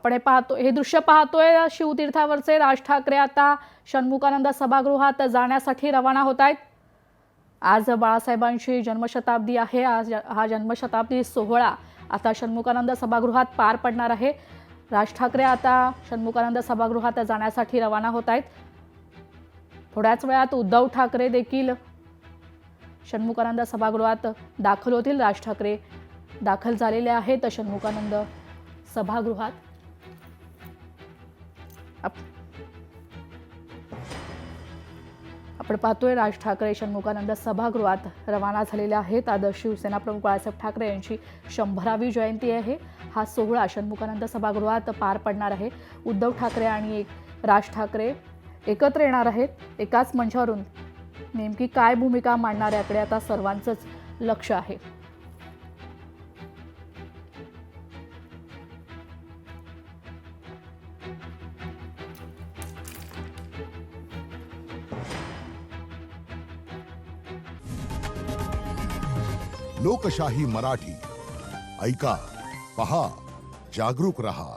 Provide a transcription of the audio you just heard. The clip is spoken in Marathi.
आपण हे दृश्य पाहतोय शिवतीर्थावरचे राज ठाकरे आता षण्मुखानंद सभागृहात जाण्यासाठी रवाना होत आहेत। आज बाळासाहेबांची जन्मशताब्दी आहे। आज हा जन्मशताब्दी सोहळा आता षण्मुखानंद सभागृहात पार पडणार आहे। राज ठाकरे आता षण्मुखानंद सभागृहात जाण्यासाठी रवाना होत आहेत। थोड्याच वेळात उद्धव ठाकरे देखील षण्मुखानंद सभागृहात दाखल होतील। राज ठाकरे दाखल झालेले आहेत षण्मुखानंद सभागृहात। आपण पाहतोय राज ठाकरे षण्मुखानंद सभागृहात रवाना झालेले आहेत। आज शिवसेना प्रमुख बाळासाहेब ठाकरे यांची 100वी जयंती आहे। हा सोहळा षण्मुखानंद सभागृहात पार पडणार आहे। उद्धव ठाकरे आणि राज ठाकरे एकत्र येणार आहेत एकाच मंचावरून। नेमकी काय भूमिका मांडणार याकडे आता सर्वांचंच लक्ष आहे। लोकशाही मराठी ऐका, पहा, जागरूक रहा।